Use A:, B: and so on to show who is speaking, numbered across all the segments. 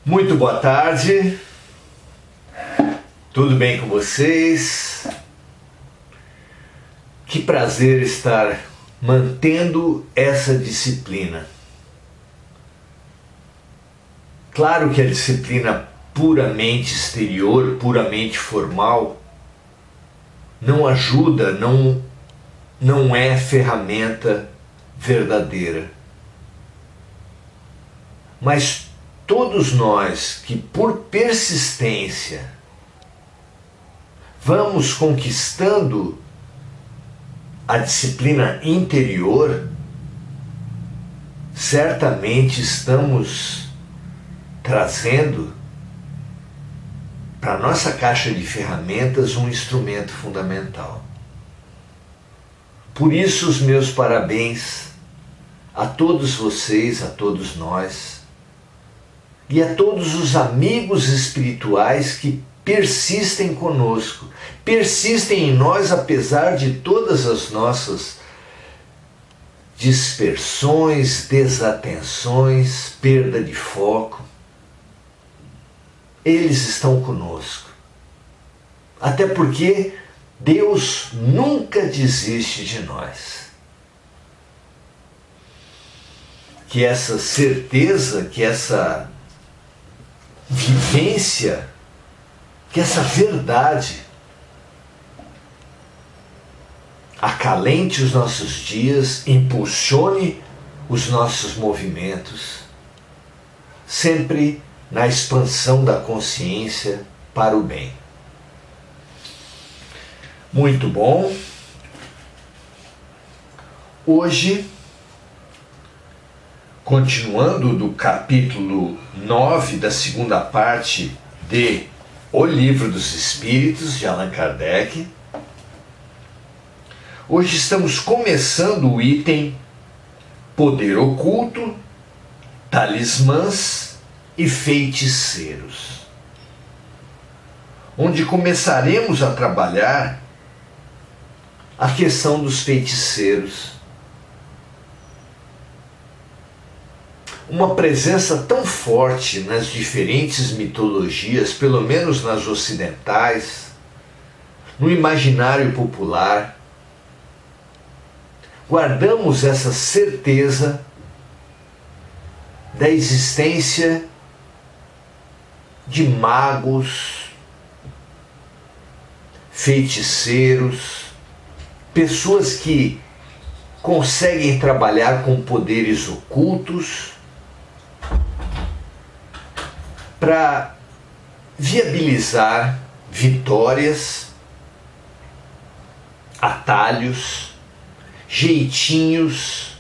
A: Muito boa tarde, tudo bem com vocês? Que prazer estar mantendo essa disciplina. Claro que a disciplina puramente exterior, puramente formal, não ajuda, não é ferramenta verdadeira. Mas todos nós que por persistência vamos conquistando a disciplina interior, certamente estamos trazendo para a nossa caixa de ferramentas um instrumento fundamental. Por isso os meus parabéns a todos vocês, a todos nós, e a todos os amigos espirituais que persistem conosco, persistem em nós apesar de todas as nossas dispersões, desatenções, perda de foco. Eles estão conosco. Até porque Deus nunca desiste de nós. Que essa certeza, que essa vivência, que essa verdade acalente os nossos dias, impulsione os nossos movimentos, sempre na expansão da consciência para o bem. Muito bom. Hoje, continuando do capítulo 9 da segunda parte de O Livro dos Espíritos, de Allan Kardec, hoje estamos começando o item Poder Oculto, Talismãs e Feiticeiros, onde começaremos a trabalhar a questão dos feiticeiros. Uma presença tão forte nas diferentes mitologias, pelo menos nas ocidentais, no imaginário popular. Guardamos essa certeza da existência de magos, feiticeiros, pessoas que conseguem trabalhar com poderes ocultos para viabilizar vitórias, atalhos, jeitinhos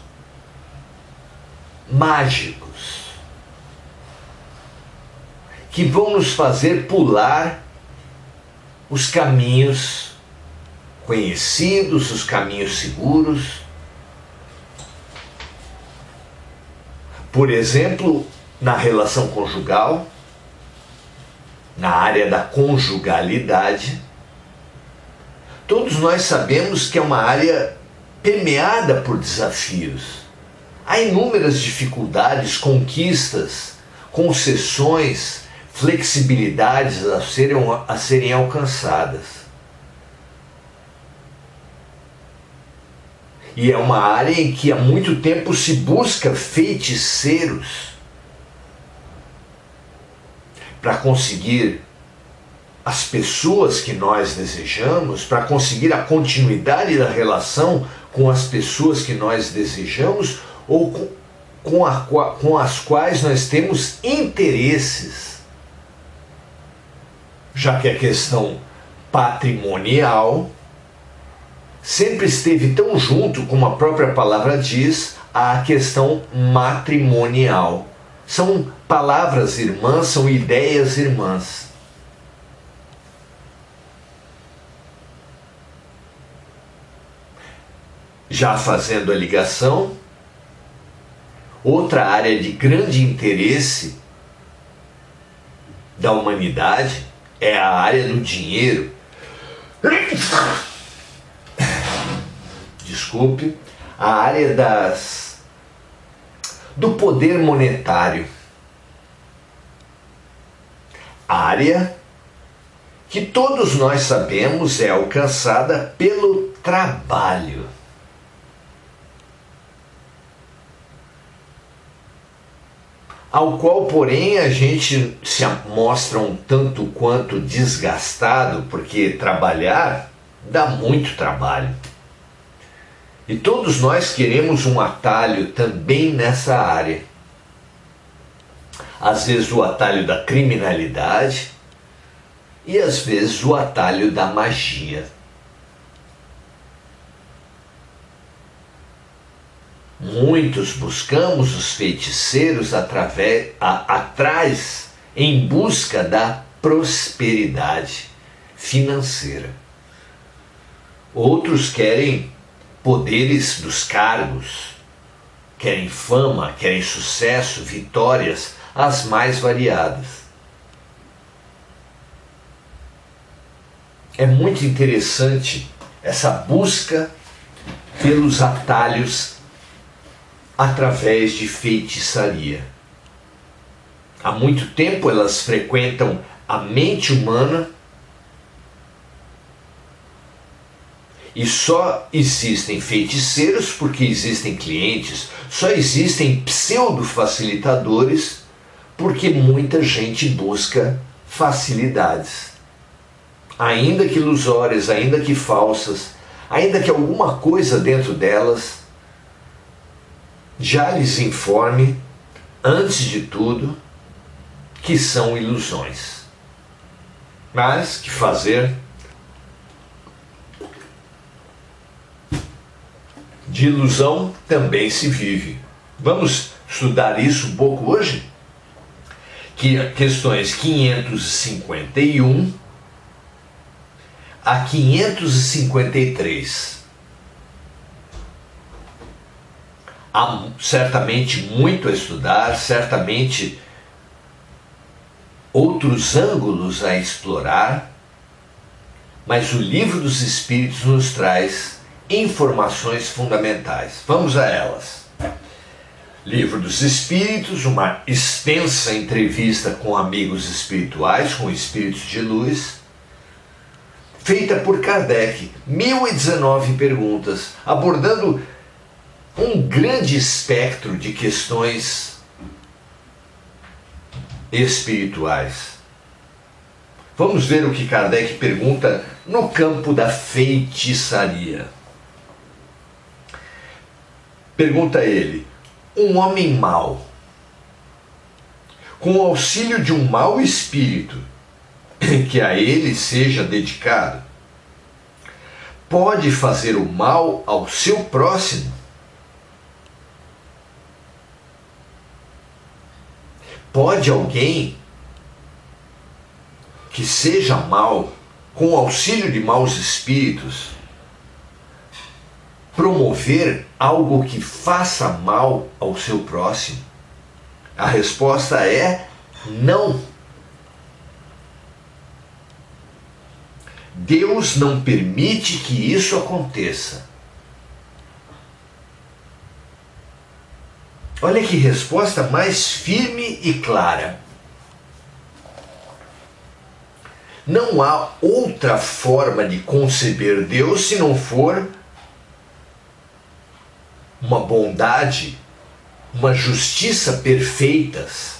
A: mágicos que vão nos fazer pular os caminhos conhecidos, os caminhos seguros. Por exemplo, na relação conjugal, na área da conjugalidade, todos nós sabemos que é uma área permeada por desafios. Há inúmeras dificuldades, conquistas, concessões, flexibilidades a serem alcançadas. E é uma área em que há muito tempo se busca feiticeiros para conseguir as pessoas que nós desejamos, para conseguir a continuidade da relação com as pessoas que nós desejamos ou com as quais nós temos interesses. Já que a questão patrimonial sempre esteve tão junto, como a própria palavra diz, à questão matrimonial. São palavras irmãs, são ideias irmãs. Já fazendo a ligação, outra área de grande interesse da humanidade é a área do dinheiro. Desculpe, a área do poder monetário. área que todos nós sabemos é alcançada pelo trabalho. Ao qual, porém, a gente se mostra um tanto quanto desgastado, porque trabalhar dá muito trabalho. E todos nós queremos um atalho também nessa área. Às vezes o atalho da criminalidade e às vezes o atalho da magia. Muitos buscamos os feiticeiros atrás em busca da prosperidade financeira. Outros querem poderes dos cargos, querem fama, querem sucesso, vitórias, as mais variadas. É muito interessante essa busca pelos atalhos através de feitiçaria. Há muito tempo elas frequentam a mente humana e só existem feiticeiros porque existem clientes, só existem pseudo-facilitadores porque muita gente busca facilidades. Ainda que ilusórias, ainda que falsas, ainda que alguma coisa dentro delas já lhes informe, antes de tudo, que são ilusões. Mas que fazer? De ilusão também se vive. Vamos estudar isso um pouco hoje? Que questões 551 a 553. Há certamente muito a estudar, certamente outros ângulos a explorar, mas o Livro dos Espíritos nos traz informações fundamentais. Vamos a elas. Livro dos Espíritos, uma extensa entrevista com amigos espirituais, com espíritos de luz, feita por Kardec, 1019 perguntas, abordando um grande espectro de questões espirituais. Vamos ver o que Kardec pergunta no campo da feitiçaria. Pergunta ele: um homem mau, com o auxílio de um mau espírito que a ele seja dedicado, pode fazer o mal ao seu próximo? Pode alguém que seja mau, com o auxílio de maus espíritos, promover algo que faça mal ao seu próximo? A resposta é não. Deus não permite que isso aconteça. Olha que resposta mais firme e clara. Não há outra forma de conceber Deus se não for uma bondade, uma justiça perfeitas,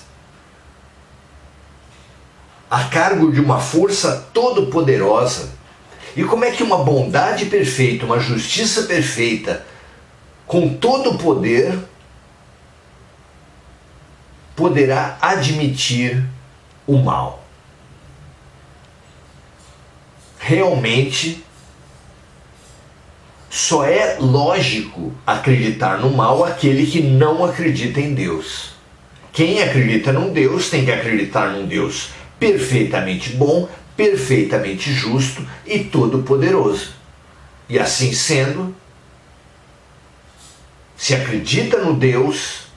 A: a cargo de uma força todo-poderosa. E como é que uma bondade perfeita, uma justiça perfeita, com todo o poder, poderá admitir o mal? Realmente, só é lógico acreditar no mal aquele que não acredita em Deus. Quem acredita num Deus tem que acreditar num Deus perfeitamente bom, perfeitamente justo e todo-poderoso. E assim sendo, se acredita no Deus,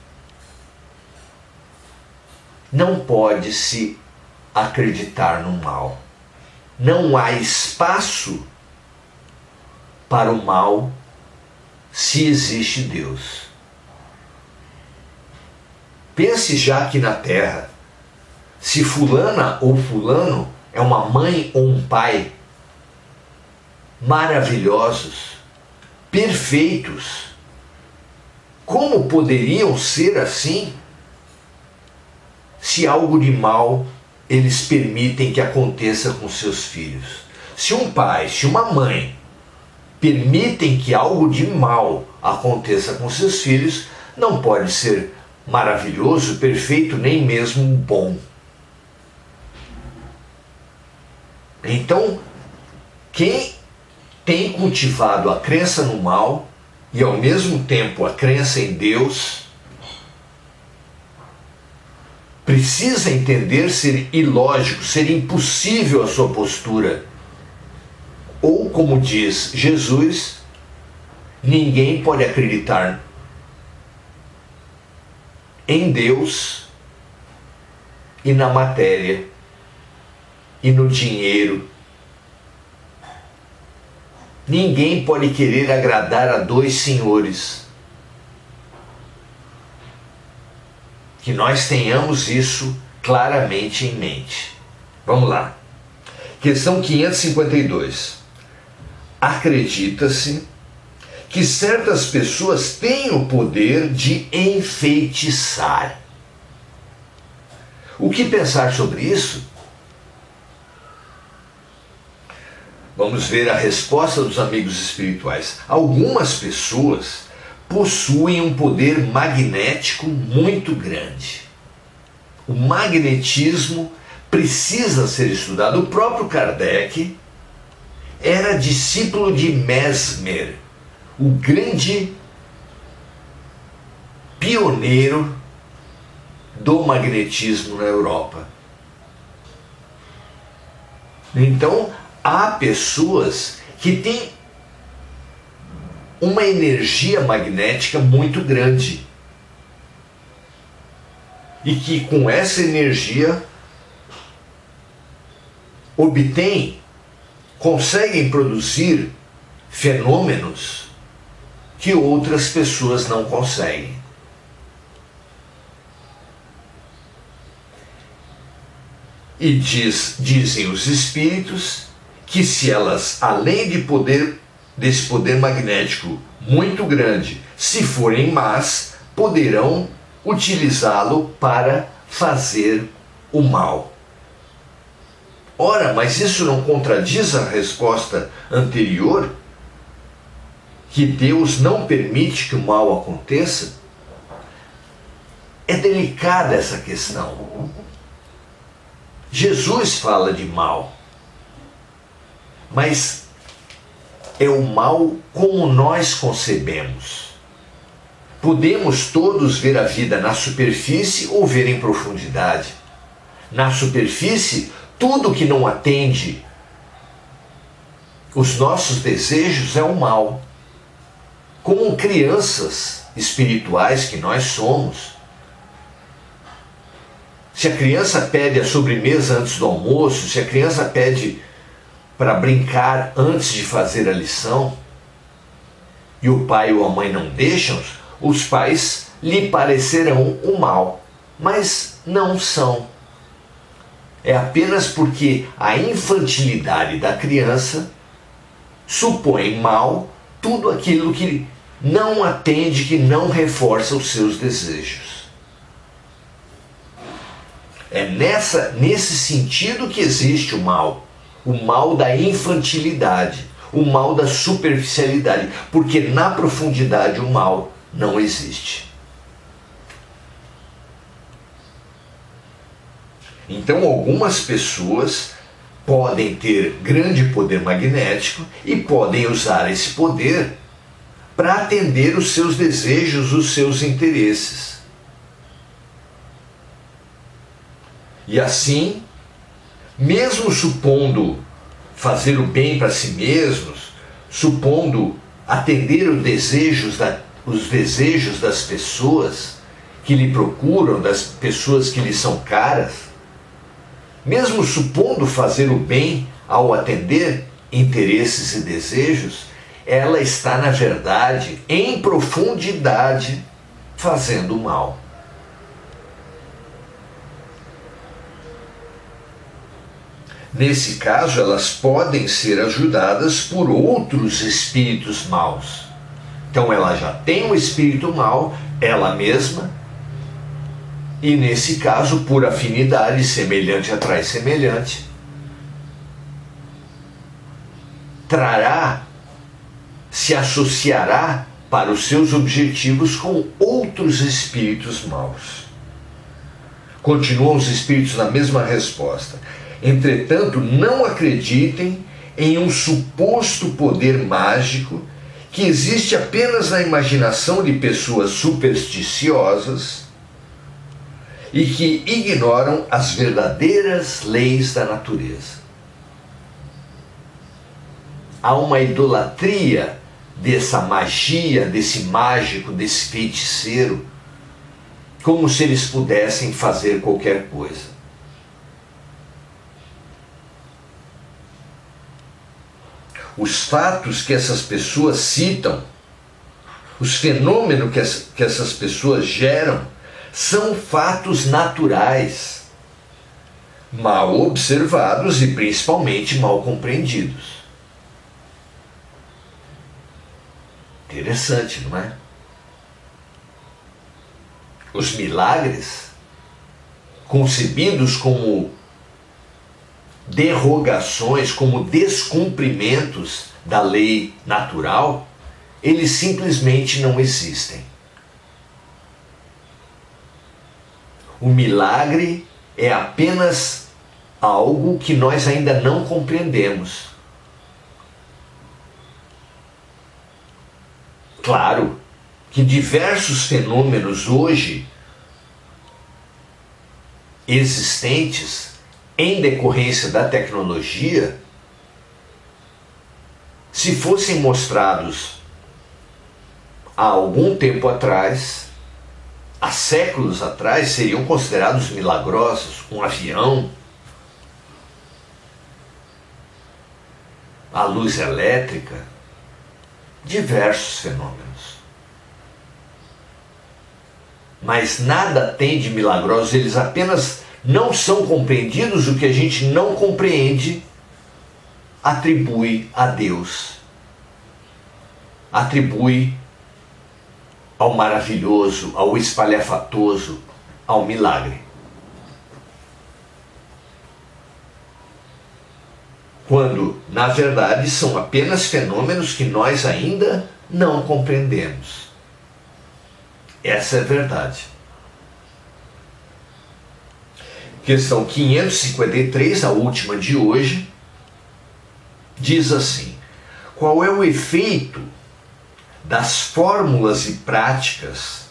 A: não pode-se acreditar no mal. Não há espaço para o mal se existe Deus. Pense já aqui na Terra. se fulana ou fulano é uma mãe ou um pai maravilhosos, perfeitos, como poderiam ser assim se algo de mal eles permitem que aconteça com seus filhos? Se um pai, se uma mãe permitem que algo de mal aconteça com seus filhos, não pode ser maravilhoso, perfeito, nem mesmo bom. Então, quem tem cultivado a crença no mal e ao mesmo tempo a crença em Deus, precisa entender ser ilógico, ser impossível a sua postura. Ou, como diz Jesus, ninguém pode acreditar em Deus e na matéria e no dinheiro. Ninguém pode querer agradar a dois senhores. Que nós tenhamos isso claramente em mente. Vamos lá. Questão 552. Acredita-se que certas pessoas têm o poder de enfeitiçar. O que pensar sobre isso? Vamos ver a resposta dos amigos espirituais. Algumas pessoas possuem um poder magnético muito grande. O magnetismo precisa ser estudado. O próprio Kardec era discípulo de Mesmer, o grande pioneiro do magnetismo na Europa. Então, há pessoas que têm uma energia magnética muito grande e que com essa energia conseguem produzir fenômenos que outras pessoas não conseguem. E dizem os espíritos que se elas, além desse poder magnético muito grande, se forem más, poderão utilizá-lo para fazer o mal. Ora, mas isso não contradiz a resposta anterior? Que Deus não permite que o mal aconteça? É delicada essa questão. Jesus fala de mal, mas é o mal como nós concebemos. Podemos todos ver a vida na superfície ou ver em profundidade. Na superfície, tudo que não atende os nossos desejos é o mal. Como crianças espirituais que nós somos, se a criança pede a sobremesa antes do almoço, se a criança pede para brincar antes de fazer a lição, e o pai ou a mãe não deixam, os pais lhe parecerão o mal, mas não são. É apenas porque a infantilidade da criança supõe mal tudo aquilo que não atende, que não reforça os seus desejos. É nesse sentido que existe o mal da infantilidade, o mal da superficialidade, porque na profundidade o mal não existe. Então algumas pessoas podem ter grande poder magnético e podem usar esse poder para atender os seus desejos, os seus interesses. E assim, mesmo supondo fazer o bem para si mesmos, supondo atender os desejos das pessoas que lhe procuram, das pessoas que lhe são caras, mesmo supondo fazer o bem ao atender interesses e desejos, ela está, na verdade, em profundidade, fazendo o mal. Nesse caso, elas podem ser ajudadas por outros espíritos maus. Então ela já tem um espírito mau, ela mesma, e nesse caso, por afinidade, semelhante atrai semelhante, se associará para os seus objetivos com outros espíritos maus. Continuam os espíritos na mesma resposta. Entretanto, não acreditem em um suposto poder mágico que existe apenas na imaginação de pessoas supersticiosas e que ignoram as verdadeiras leis da natureza. Há uma idolatria dessa magia, desse mágico, desse feiticeiro, como se eles pudessem fazer qualquer coisa. Os fatos que essas pessoas citam, os fenômenos que essas pessoas geram, são fatos naturais, mal observados e principalmente mal compreendidos. Interessante, não é? Os milagres, concebidos como derrogações, como descumprimentos da lei natural, eles simplesmente não existem. O milagre é apenas algo que nós ainda não compreendemos. Claro que diversos fenômenos hoje existentes em decorrência da tecnologia, se fossem mostrados há algum tempo atrás, há séculos atrás, seriam considerados milagrosos. Um avião, a luz elétrica, diversos fenômenos. Mas nada tem de milagrosos, eles apenas não são compreendidos. O que a gente não compreende, atribui a Deus, atribui ao maravilhoso, ao espalhafatoso, ao milagre. Quando, na verdade, são apenas fenômenos que nós ainda não compreendemos. Essa é a verdade. Questão 553, a última de hoje, diz assim: qual é o efeito das fórmulas e práticas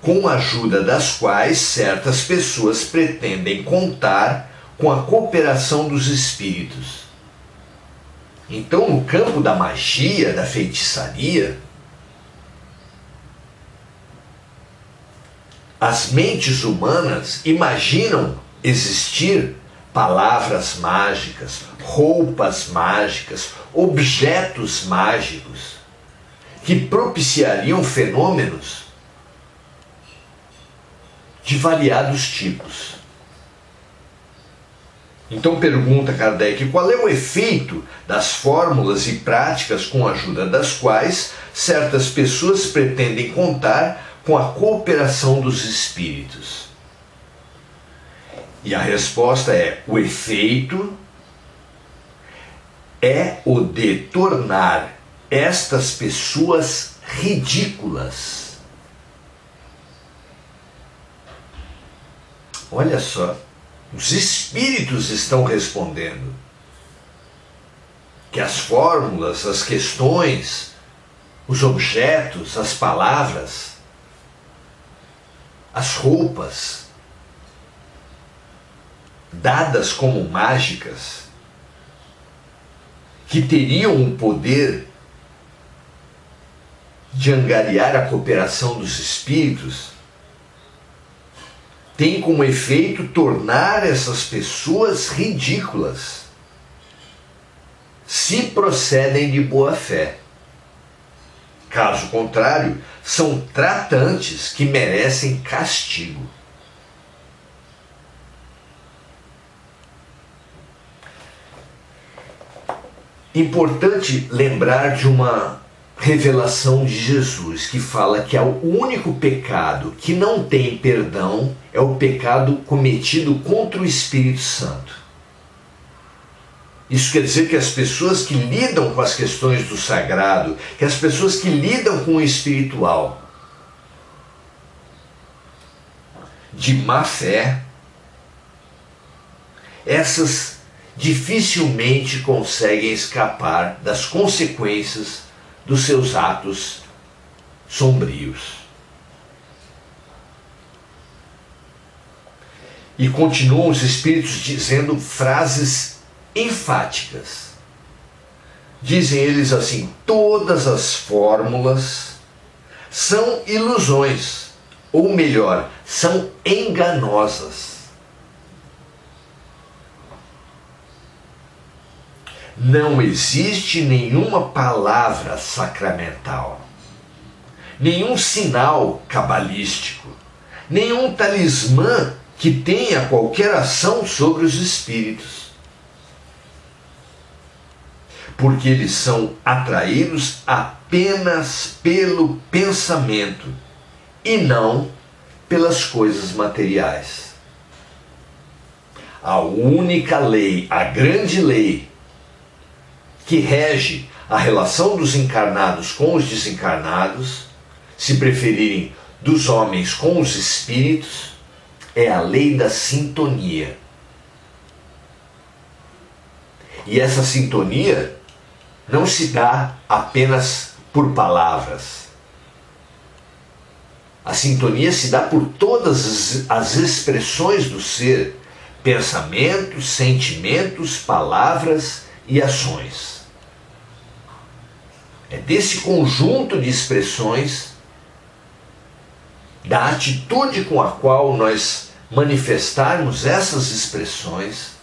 A: com a ajuda das quais certas pessoas pretendem contar com a cooperação dos espíritos? Então, no campo da magia, da feitiçaria, as mentes humanas imaginam existir palavras mágicas, roupas mágicas, objetos mágicos que propiciariam fenômenos de variados tipos. Então pergunta Kardec, qual é o efeito das fórmulas e práticas com a ajuda das quais certas pessoas pretendem contar com a cooperação dos espíritos? E a resposta é: o efeito é o de tornar estas pessoas ridículas. Olha só, os espíritos estão respondendo que as fórmulas, as questões, os objetos, as palavras, as roupas, dadas como mágicas, que teriam o poder de angariar a cooperação dos espíritos, tem como efeito tornar essas pessoas ridículas, se procedem de boa fé. Caso contrário, são tratantes que merecem castigo. Importante lembrar de uma revelação de Jesus que fala que o único pecado que não tem perdão é o pecado cometido contra o Espírito Santo. Isso quer dizer que as pessoas que lidam com as questões do sagrado, que as pessoas que lidam com o espiritual de má fé, essas dificilmente conseguem escapar das consequências dos seus atos sombrios. E continuam os espíritos dizendo frases enfáticas. Dizem eles assim: todas as fórmulas são ilusões, ou melhor, são enganosas. Não existe nenhuma palavra sacramental, nenhum sinal cabalístico, nenhum talismã que tenha qualquer ação sobre os espíritos. Porque eles são atraídos apenas pelo pensamento e não pelas coisas materiais. A única lei, a grande lei, que rege a relação dos encarnados com os desencarnados, se preferirem dos homens com os espíritos, é a lei da sintonia. E essa sintonia não se dá apenas por palavras. A sintonia se dá por todas as expressões do ser, pensamentos, sentimentos, palavras e ações. É desse conjunto de expressões, da atitude com a qual nós manifestarmos essas expressões,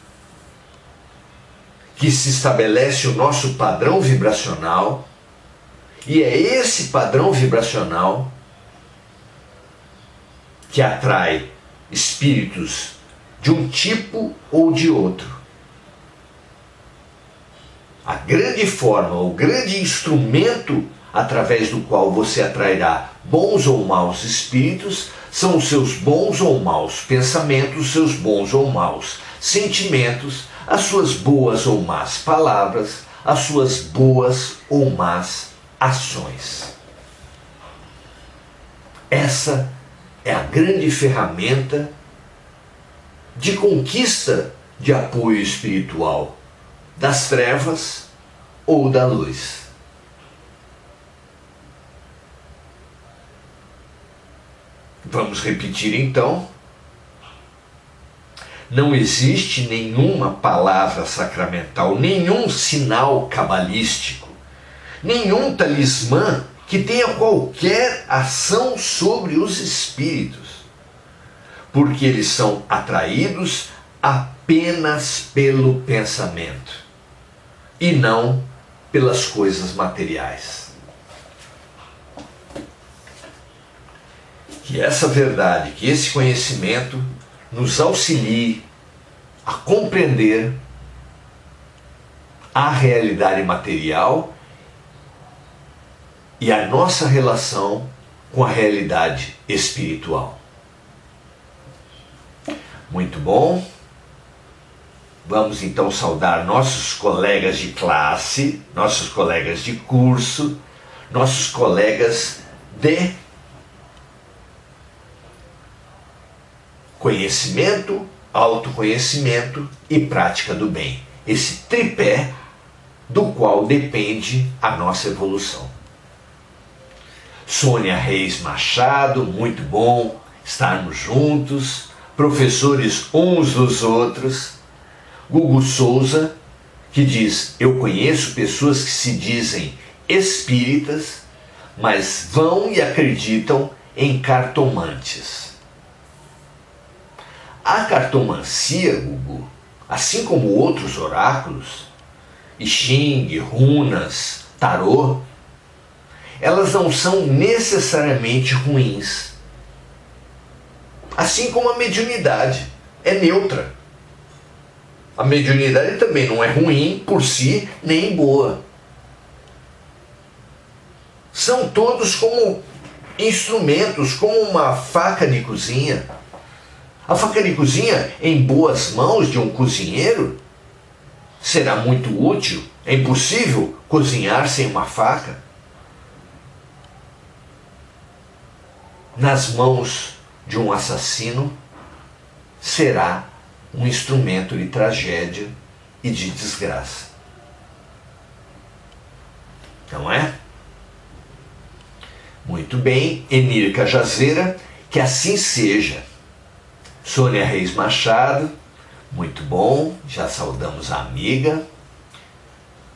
A: que se estabelece o nosso padrão vibracional, e é esse padrão vibracional que atrai espíritos de um tipo ou de outro. A grande forma, o grande instrumento através do qual você atrairá bons ou maus espíritos são os seus bons ou maus pensamentos, os seus bons ou maus sentimentos, as suas boas ou más palavras, as suas boas ou más ações. Essa é a grande ferramenta de conquista de apoio espiritual das trevas ou da luz. Vamos repetir então. Não existe nenhuma palavra sacramental, nenhum sinal cabalístico, nenhum talismã que tenha qualquer ação sobre os espíritos, porque eles são atraídos apenas pelo pensamento e não pelas coisas materiais. Que essa verdade, que esse conhecimento nos auxilie a compreender a realidade material e a nossa relação com a realidade espiritual. Muito bom. Vamos então saudar nossos colegas de classe, nossos colegas de curso, nossos colegas de conhecimento, autoconhecimento e prática do bem. Esse tripé do qual depende a nossa evolução. Sônia Reis Machado, muito bom estarmos juntos, professores uns dos outros. Gugu Souza, que diz: eu conheço pessoas que se dizem espíritas, mas vão e acreditam em cartomantes. A cartomancia, Gugu, assim como outros oráculos, I Ching, runas, tarô, elas não são necessariamente ruins. Assim como a mediunidade é neutra. A mediunidade também não é ruim por si, nem boa. São todos como instrumentos, como uma faca de cozinha. A faca de cozinha, em boas mãos de um cozinheiro, será muito útil. É impossível cozinhar sem uma faca. Nas mãos de um assassino, será um instrumento de tragédia e de desgraça. Não é? Muito bem, Enir Cajazeira, que assim seja. Sônia Reis Machado, muito bom, já saudamos a amiga.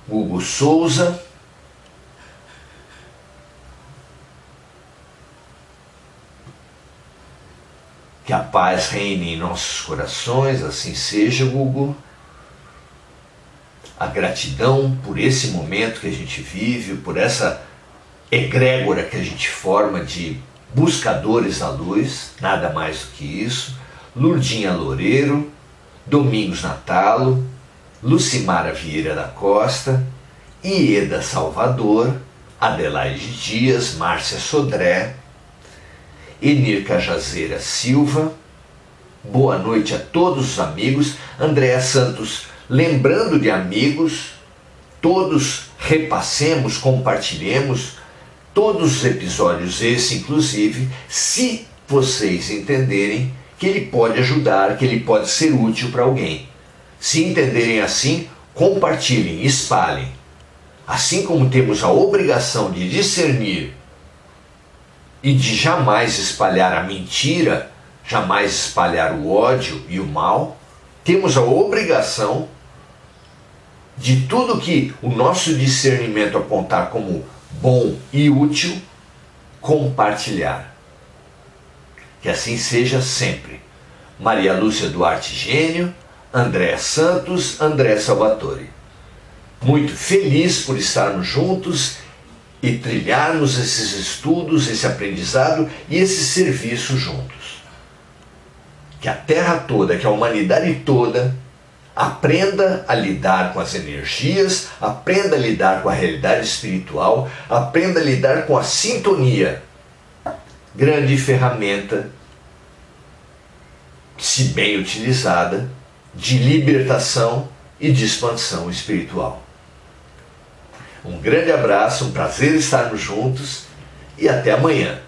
A: Hugo Souza. Que a paz reine em nossos corações, assim seja, Hugo. A gratidão por esse momento que a gente vive, por essa egrégora que a gente forma de buscadores da luz, nada mais do que isso. Lurdinha Loureiro, Domingos Natalo, Lucimara Vieira da Costa, Ieda Salvador, Adelaide Dias, Márcia Sodré, Enir Cajazeira Silva, boa noite a todos os amigos. Andréa Santos, lembrando de amigos, todos repassemos, compartilhemos todos os episódios, esse inclusive, se vocês entenderem que ele pode ajudar, que ele pode ser útil para alguém. Se entenderem assim, compartilhem, espalhem. Assim como temos a obrigação de discernir e de jamais espalhar a mentira, jamais espalhar o ódio e o mal, temos a obrigação de tudo que o nosso discernimento apontar como bom e útil, compartilhar. Que assim seja sempre. Maria Lúcia Duarte Gênio, André Santos, André Salvatore. Muito feliz por estarmos juntos e trilharmos esses estudos, esse aprendizado e esse serviço juntos. Que a Terra toda, que a humanidade toda aprenda a lidar com as energias, aprenda a lidar com a realidade espiritual, aprenda a lidar com a sintonia, grande ferramenta, se bem utilizada, de libertação e de expansão espiritual. Um grande abraço, um prazer estarmos juntos e até amanhã.